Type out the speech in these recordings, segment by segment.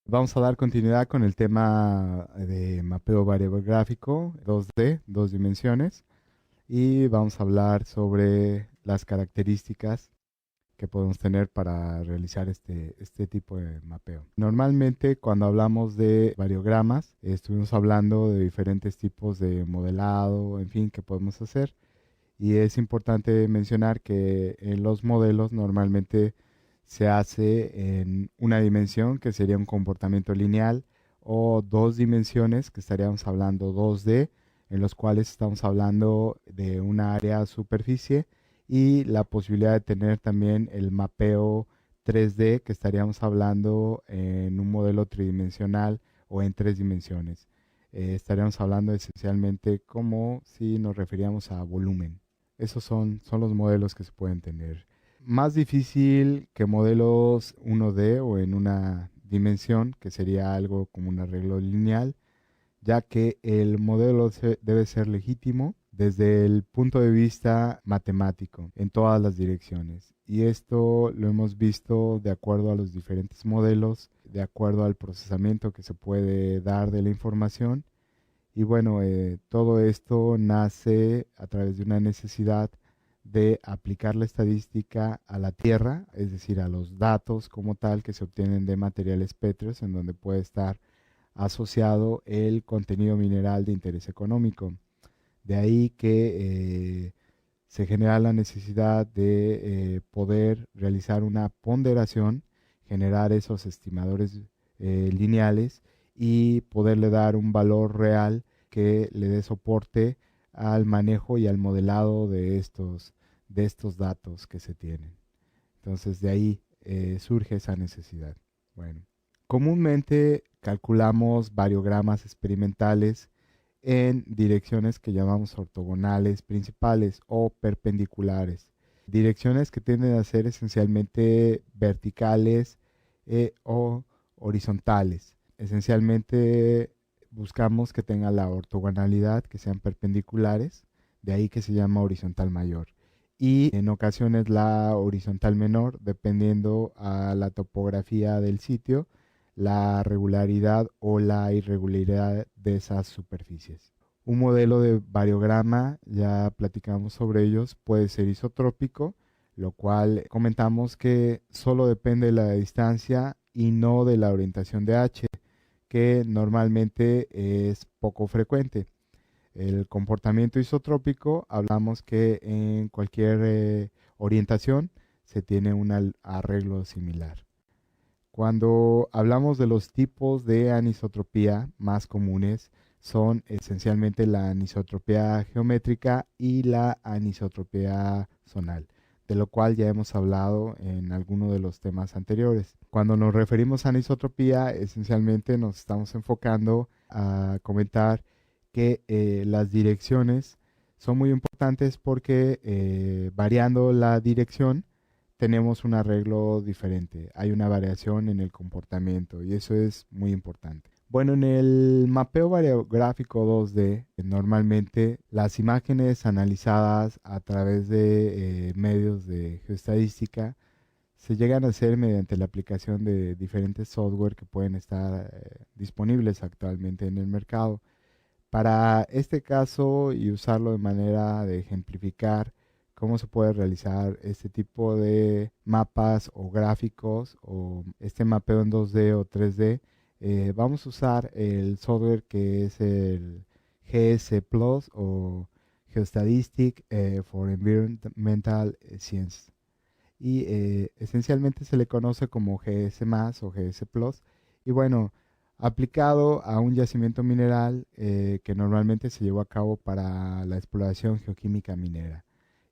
Vamos a dar continuidad con el tema de mapeo variográfico 2D, dos dimensiones, y vamos a hablar sobre las características que podemos tener para realizar este tipo de mapeo. Normalmente cuando hablamos de variogramas, estuvimos hablando de diferentes tipos de modelado, en fin, que podemos hacer. Y es importante mencionar que en los modelos normalmente se hace en una dimensión, que sería un comportamiento lineal, o dos dimensiones, que estaríamos hablando 2D, en los cuales estamos hablando de una área superficie, y la posibilidad de tener también el mapeo 3D, que estaríamos hablando en un modelo tridimensional o en tres dimensiones. Estaríamos hablando esencialmente como si nos referíamos a volumen. Esos son los modelos que se pueden tener. Más difícil que modelos 1D o en una dimensión, que sería algo como un arreglo lineal, ya que el modelo debe ser legítimo desde el punto de vista matemático en todas las direcciones. Y esto lo hemos visto de acuerdo a los diferentes modelos, de acuerdo al procesamiento que se puede dar de la información. Y bueno, todo esto nace a través de una necesidad de aplicar la estadística a la Tierra, es decir, a los datos como tal que se obtienen de materiales pétreos, en donde puede estar asociado el contenido mineral de interés económico. De ahí que se genera la necesidad de poder realizar una ponderación, generar esos estimadores lineales y poderle dar un valor real que le dé soporte al manejo y al modelado de estos datos que se tienen. Entonces de ahí surge esa necesidad. Bueno, comúnmente calculamos variogramas experimentales en direcciones que llamamos ortogonales principales o perpendiculares. Direcciones que tienden a ser esencialmente verticales o horizontales. Esencialmente buscamos que tengan la ortogonalidad, que sean perpendiculares, de ahí que se llama horizontal mayor. Y en ocasiones la horizontal menor, dependiendo a la topografía del sitio, la regularidad o la irregularidad de esas superficies. Un modelo de variograma, ya platicamos sobre ellos, puede ser isotrópico, lo cual comentamos que solo depende de la distancia y no de la orientación de H, que normalmente es poco frecuente. El comportamiento isotrópico, hablamos que en cualquier orientación se tiene un arreglo similar. Cuando hablamos de los tipos de anisotropía más comunes, son esencialmente la anisotropía geométrica y la anisotropía zonal, de lo cual ya hemos hablado en alguno de los temas anteriores. Cuando nos referimos a anisotropía, esencialmente nos estamos enfocando a comentar que las direcciones son muy importantes porque variando la dirección, tenemos un arreglo diferente, hay una variación en el comportamiento y eso es muy importante. Bueno, en el mapeo variográfico 2D, normalmente las imágenes analizadas a través de medios de geoestadística se llegan a hacer mediante la aplicación de diferentes software que pueden estar disponibles actualmente en el mercado. Para este caso y usarlo de manera de ejemplificar cómo se puede realizar este tipo de mapas o gráficos o este mapeo en 2D o 3D, vamos a usar el software que es el GS Plus o Geostatistic for Environmental Science. Y esencialmente se le conoce como GS más o GS Plus. Y bueno, aplicado a un yacimiento mineral que normalmente se llevó a cabo para la exploración geoquímica minera.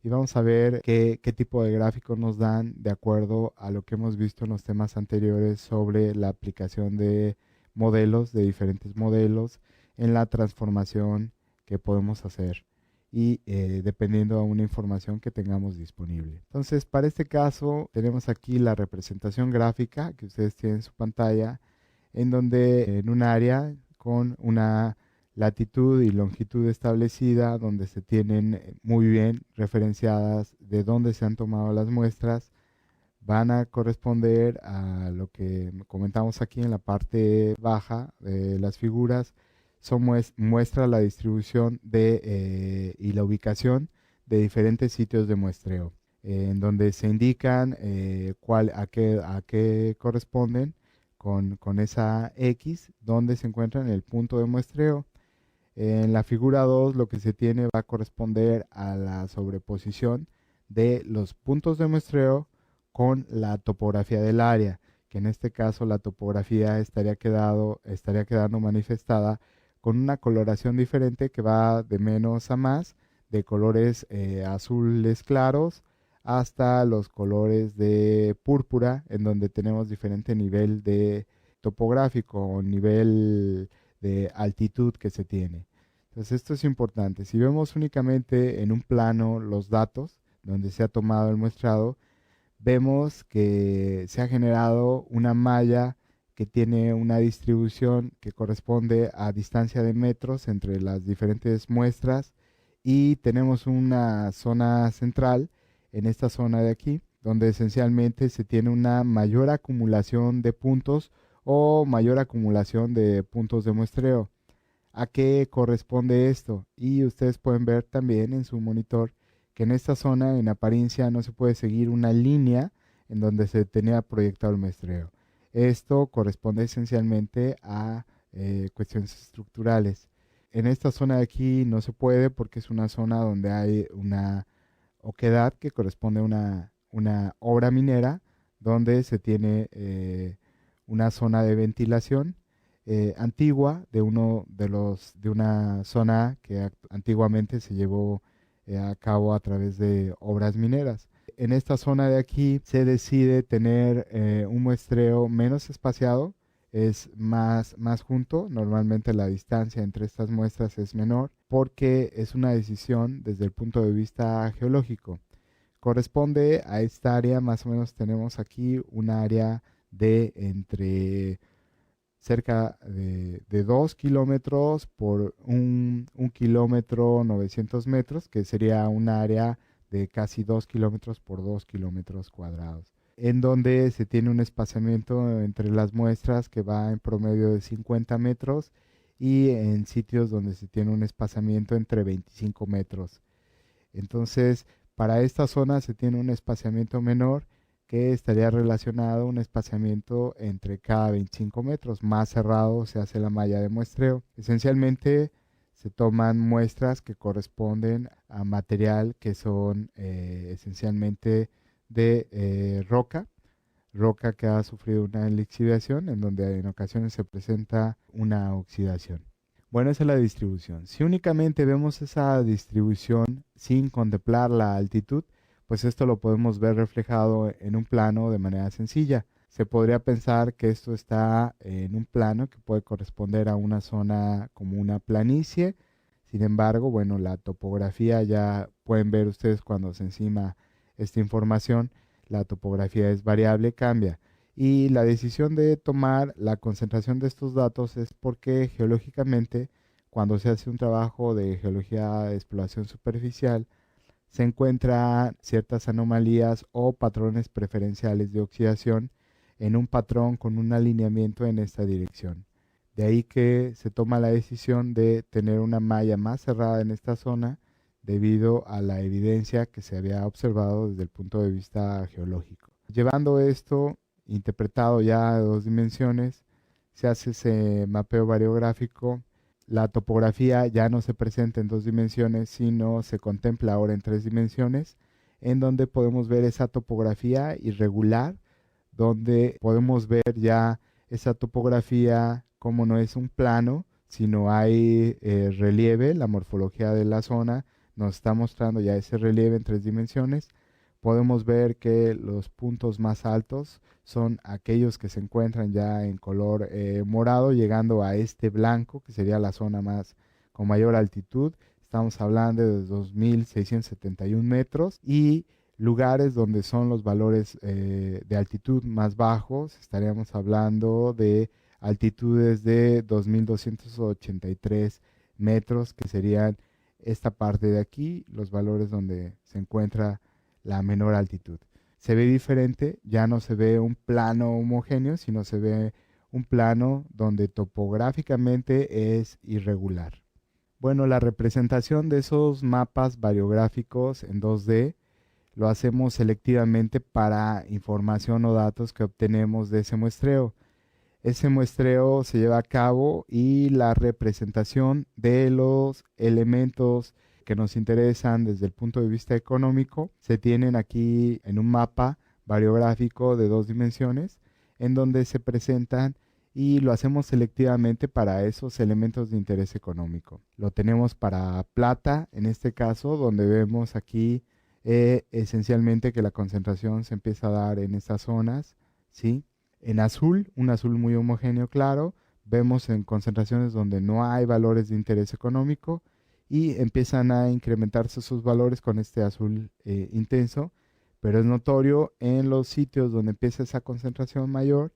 Y vamos a ver qué tipo de gráficos nos dan de acuerdo a lo que hemos visto en los temas anteriores sobre la aplicación de modelos, de diferentes modelos, en la transformación que podemos hacer y dependiendo a una información que tengamos disponible. Entonces, para este caso, tenemos aquí la representación gráfica que ustedes tienen en su pantalla, en donde en un área con una latitud y longitud establecida, donde se tienen muy bien referenciadas de dónde se han tomado las muestras, van a corresponder a lo que comentamos aquí en la parte baja de las figuras. Muestra la distribución y la ubicación de diferentes sitios de muestreo, en donde se indican a qué corresponden con esa X, donde se encuentra en el punto de muestreo. En la figura 2 lo que se tiene va a corresponder a la sobreposición de los puntos de muestreo con la topografía del área, que en este caso la topografía estaría quedando manifestada con una coloración diferente que va de menos a más, de colores azules claros hasta los colores de púrpura, en donde tenemos diferente nivel de topográfico o nivel de altitud que se tiene. Entonces esto es importante. Si vemos únicamente en un plano los datos donde se ha tomado el muestrado, vemos que se ha generado una malla que tiene una distribución que corresponde a distancia de metros entre las diferentes muestras y tenemos una zona central en esta zona de aquí, donde esencialmente se tiene una mayor acumulación de puntos o mayor acumulación de puntos de muestreo. ¿A qué corresponde esto? Y ustedes pueden ver también en su monitor que en esta zona en apariencia no se puede seguir una línea en donde se tenía proyectado el muestreo. Esto corresponde esencialmente a cuestiones estructurales. En esta zona de aquí no se puede porque es una zona donde hay una oquedad que corresponde a una obra minera donde se tiene una zona de ventilación antigua de una zona que antiguamente se llevó a cabo a través de obras mineras. En esta zona de aquí se decide tener un muestreo menos espaciado, es más junto. Normalmente la distancia entre estas muestras es menor porque es una decisión desde el punto de vista geológico. Corresponde a esta área, más o menos tenemos aquí un área de entre cerca de 2 kilómetros por un kilómetro 900 metros, que sería un área de casi 2 kilómetros por 2 kilómetros cuadrados, en donde se tiene un espaciamiento entre las muestras que va en promedio de 50 metros y en sitios donde se tiene un espaciamiento entre 25 metros. Entonces, para esta zona se tiene un espaciamiento menor que estaría relacionado a un espaciamiento entre cada 25 metros. Más cerrado se hace la malla de muestreo. Esencialmente se toman muestras que corresponden a material que son esencialmente de roca que ha sufrido una lixiviación, en donde en ocasiones se presenta una oxidación. Bueno, esa es la distribución. Si únicamente vemos esa distribución sin contemplar la altitud, pues esto lo podemos ver reflejado en un plano de manera sencilla. Se podría pensar que esto está en un plano que puede corresponder a una zona como una planicie. Sin embargo, bueno, la topografía ya pueden ver ustedes cuando se encima esta información, la topografía es variable, cambia. Y la decisión de tomar la concentración de estos datos es porque geológicamente, cuando se hace un trabajo de geología de exploración superficial, se encuentran ciertas anomalías o patrones preferenciales de oxidación en un patrón con un alineamiento en esta dirección. De ahí que se toma la decisión de tener una malla más cerrada en esta zona debido a la evidencia que se había observado desde el punto de vista geológico. Llevando esto interpretado ya a dos dimensiones, se hace ese mapeo variográfico. La topografía ya no se presenta en dos dimensiones, sino se contempla ahora en tres dimensiones, en donde podemos ver esa topografía irregular, donde podemos ver ya esa topografía como no es un plano, sino hay relieve, la morfología de la zona nos está mostrando ya ese relieve en tres dimensiones. Podemos ver que los puntos más altos son aquellos que se encuentran ya en color morado, llegando a este blanco, que sería la zona más con mayor altitud. Estamos hablando de 2.671 metros y lugares donde son los valores de altitud más bajos. Estaríamos hablando de altitudes de 2.283 metros, que serían esta parte de aquí, los valores donde se encuentra la menor altitud. se ve diferente, ya no se ve un plano homogéneo, sino se ve un plano donde topográficamente es irregular. Bueno, la representación de esos mapas variográficos en 2D lo hacemos selectivamente para información o datos que obtenemos de ese muestreo. Ese muestreo se lleva a cabo y la representación de los elementos que nos interesan desde el punto de vista económico se tienen aquí en un mapa variográfico de 2 dimensiones en donde se presentan y lo hacemos selectivamente para esos elementos de interés económico. Lo tenemos para plata, en este caso, donde vemos aquí esencialmente que la concentración se empieza a dar en estas zonas, ¿sí? En azul, un azul muy homogéneo claro, vemos en concentraciones donde no hay valores de interés económico y empiezan a incrementarse sus valores con este azul intenso, pero es notorio en los sitios donde empieza esa concentración mayor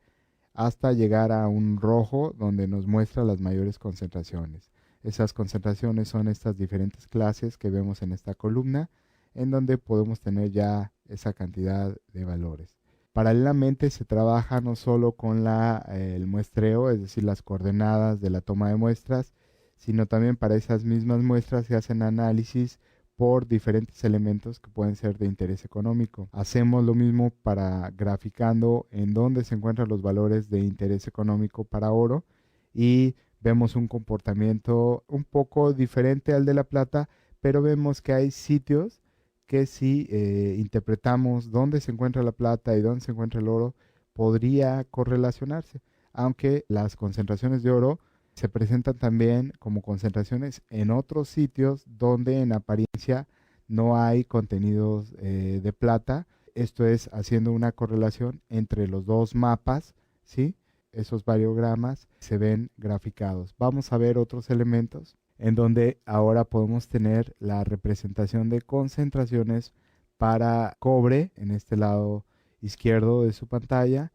hasta llegar a un rojo donde nos muestra las mayores concentraciones. Esas concentraciones son estas diferentes clases que vemos en esta columna, en donde podemos tener ya esa cantidad de valores. Paralelamente se trabaja no solo con el muestreo, es decir, las coordenadas de la toma de muestras, sino también para esas mismas muestras se hacen análisis por diferentes elementos que pueden ser de interés económico. Hacemos lo mismo para graficando en dónde se encuentran los valores de interés económico para oro y vemos un comportamiento un poco diferente al de la plata, pero vemos que hay sitios que si interpretamos dónde se encuentra la plata y dónde se encuentra el oro, podría correlacionarse, aunque las concentraciones de oro se presentan también como concentraciones en otros sitios donde en apariencia no hay contenidos de plata. Esto es haciendo una correlación entre los dos mapas, ¿sí? Esos variogramas se ven graficados. Vamos a ver otros elementos en donde ahora podemos tener la representación de concentraciones para cobre en este lado izquierdo de su pantalla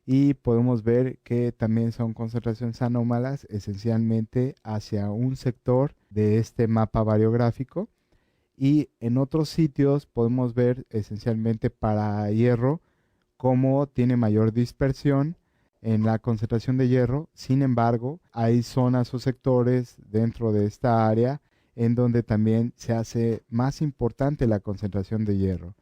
y podemos ver que también son concentraciones anómalas esencialmente hacia un sector de este mapa variográfico y en otros sitios podemos ver esencialmente para hierro cómo tiene mayor dispersión en la concentración de hierro. Sin embargo, hay zonas o sectores dentro de esta área en donde también se hace más importante la concentración de hierro.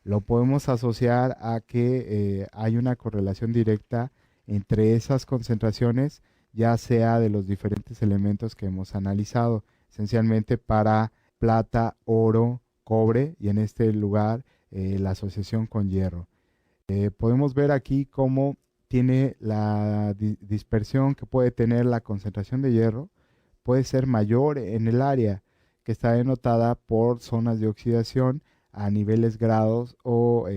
Lo podemos asociar a que hay una correlación directa entre esas concentraciones, ya sea de los diferentes elementos que hemos analizado, esencialmente para plata, oro, cobre y en este lugar la asociación con hierro. Podemos ver aquí cómo tiene la dispersión que puede tener la concentración de hierro, puede ser mayor en el área que está denotada por zonas de oxidación a niveles grados o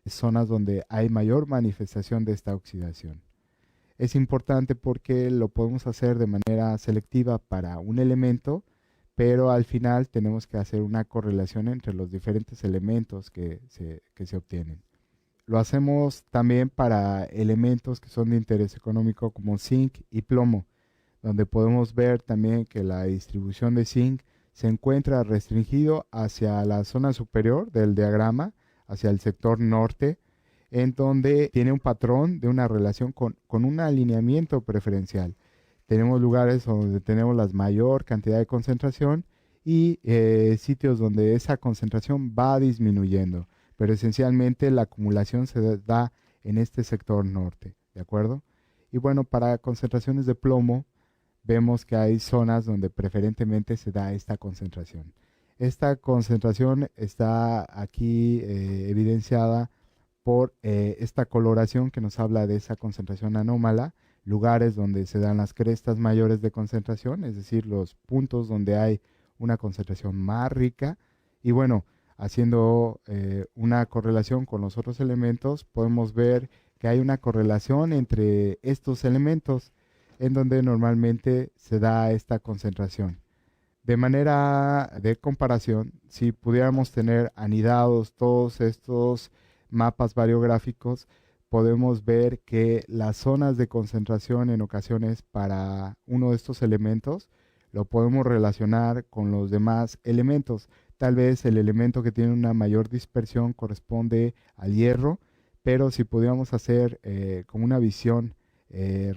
zonas donde hay mayor manifestación de esta oxidación. Es importante porque lo podemos hacer de manera selectiva para un elemento, pero al final tenemos que hacer una correlación entre los diferentes elementos que se obtienen. Lo hacemos también para elementos que son de interés económico como zinc y plomo, donde podemos ver también que la distribución de zinc se encuentra restringido hacia la zona superior del diagrama, hacia el sector norte, en donde tiene un patrón de una relación con un alineamiento preferencial. Tenemos lugares donde tenemos la mayor cantidad de concentración y sitios donde esa concentración va disminuyendo, pero esencialmente la acumulación se da en este sector norte, ¿de acuerdo? Y bueno, para concentraciones de plomo, vemos que hay zonas donde preferentemente se da esta concentración. Esta concentración está aquí evidenciada por esta coloración que nos habla de esa concentración anómala, lugares donde se dan las crestas mayores de concentración, es decir, los puntos donde hay una concentración más rica. Y bueno, haciendo una correlación con los otros elementos, podemos ver que hay una correlación entre estos elementos en donde normalmente se da esta concentración. De manera de comparación, si pudiéramos tener anidados todos estos mapas variográficos, podemos ver que las zonas de concentración en ocasiones para uno de estos elementos lo podemos relacionar con los demás elementos, tal vez el elemento que tiene una mayor dispersión corresponde al hierro, pero si pudiéramos hacer con una visión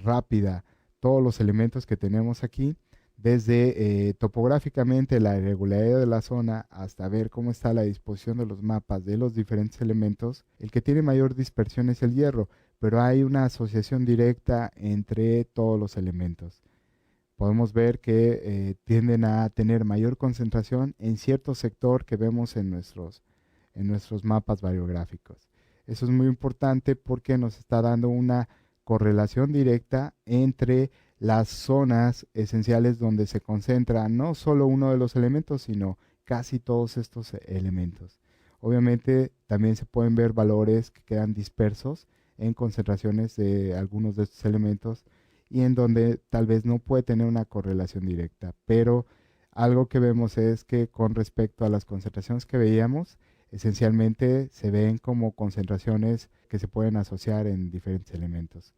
rápida todos los elementos que tenemos aquí, desde topográficamente la irregularidad de la zona hasta ver cómo está la disposición de los mapas de los diferentes elementos, el que tiene mayor dispersión es el hierro, pero hay una asociación directa entre todos los elementos. Podemos ver que tienden a tener mayor concentración en cierto sector que vemos en nuestros mapas variográficos. Eso es muy importante porque nos está dando una correlación directa entre las zonas esenciales donde se concentra no solo uno de los elementos, sino casi todos estos elementos. Obviamente también se pueden ver valores que quedan dispersos en concentraciones de algunos de estos elementos y en donde tal vez no puede tener una correlación directa, pero algo que vemos es que con respecto a las concentraciones que veíamos, esencialmente se ven como concentraciones que se pueden asociar en diferentes elementos.